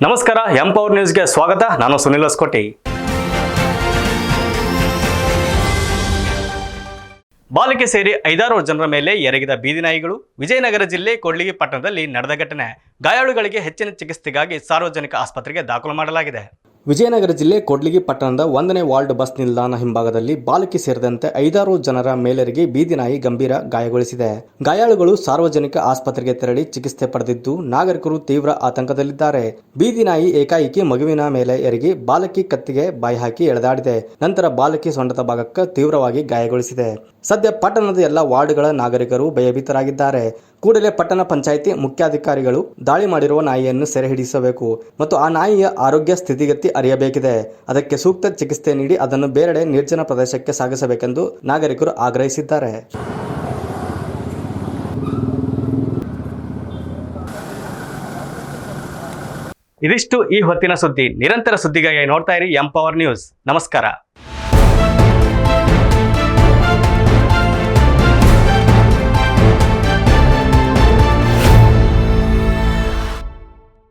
ನಮಸ್ಕಾರ ಎಂಪವರ್ ನ್ಯೂಸ್ಗೆ ಸ್ವಾಗತ. ನಾನು ಸುನಿಲ್ ಹೊಸಕೋಟೆ. ಬಾಲಕಿ ಸೇರಿ 5-6 ಜನರ ಮೇಲೆ ಎರಗಿದ ಬೀದಿ ನಾಯಿಗಳು. ವಿಜಯನಗರ ಜಿಲ್ಲೆ ಕೂಡ್ಲಿಗಿ ಪಟ್ಟಣದಲ್ಲಿ ನಡೆದ ಘಟನೆ. ಗಾಯಾಳುಗಳಿಗೆ ಹೆಚ್ಚಿನ ಚಿಕಿತ್ಸೆಗಾಗಿ ಸಾರ್ವಜನಿಕ ಆಸ್ಪತ್ರೆಗೆ ದಾಖಲು ಮಾಡಲಾಗಿದೆ. ವಿಜಯನಗರ ಜಿಲ್ಲೆ ಕೂಡ್ಲಿಗಿ ಪಟ್ಟಣದ 1ನೇ ವಾರ್ಡ್ ಬಸ್ ನಿಲ್ದಾಣ ಹಿಂಭಾಗದಲ್ಲಿ ಬಾಲಕಿ ಸೇರಿದಂತೆ 5-6 ಜನರ ಮೇಲೆರಗಿ ಬೀದಿ ನಾಯಿ ಗಂಭೀರ ಗಾಯಗೊಳಿಸಿದೆ. ಗಾಯಾಳುಗಳು ಸಾರ್ವಜನಿಕ ಆಸ್ಪತ್ರೆಗೆ ತೆರಳಿ ಚಿಕಿತ್ಸೆ ಪಡೆದಿದ್ದು, ನಾಗರಿಕರು ತೀವ್ರ ಆತಂಕದಲ್ಲಿದ್ದಾರೆ. ಬೀದಿ ನಾಯಿ ಏಕಾಏಕಿ ಮಗುವಿನ ಮೇಲೆ ಎರಗಿ ಬಾಲಕಿ ಕತ್ತಿಗೆ ಬಾಯಿ ಹಾಕಿ ಎಳೆದಾಡಿದೆ. ನಂತರ ಬಾಲಕಿ ಸೊಂಟದ ಭಾಗಕ್ಕೆ ತೀವ್ರವಾಗಿ ಗಾಯಗೊಳಿಸಿದೆ. ಸದ್ಯ ಪಟ್ಟಣದ ಎಲ್ಲ ವಾರ್ಡ್ಗಳ ನಾಗರಿಕರು ಭಯಭೀತರಾಗಿದ್ದಾರೆ. ಕೂಡಲೇ ಪಟ್ಟಣ ಪಂಚಾಯಿತಿ ಮುಖ್ಯಾಧಿಕಾರಿಗಳು ದಾಳಿ ಮಾಡಿರುವ ನಾಯಿಯನ್ನು ಸೆರೆ ಹಿಡಿಸಬೇಕು ಮತ್ತು ಆ ನಾಯಿಯ ಆರೋಗ್ಯ ಸ್ಥಿತಿಗತಿ ಅರಿಯಬೇಕಿದೆ. ಅದಕ್ಕೆ ಸೂಕ್ತ ಚಿಕಿತ್ಸೆ ನೀಡಿ ಅದನ್ನು ಬೇರೆಡೆ ನಿರ್ಜನ ಪ್ರದೇಶಕ್ಕೆ ಸಾಗಿಸಬೇಕೆಂದು ನಾಗರಿಕರು ಆಗ್ರಹಿಸಿದ್ದಾರೆ. ಇದಿಷ್ಟು ಈ ಹೊತ್ತಿನ ಸುದ್ದಿ. ನಿರಂತರ ಸುದ್ದಿಗಾಗಿ ನೋಡ್ತಾ ಇರಿ ಎಂಪವರ್ ನ್ಯೂಸ್. ನಮಸ್ಕಾರ.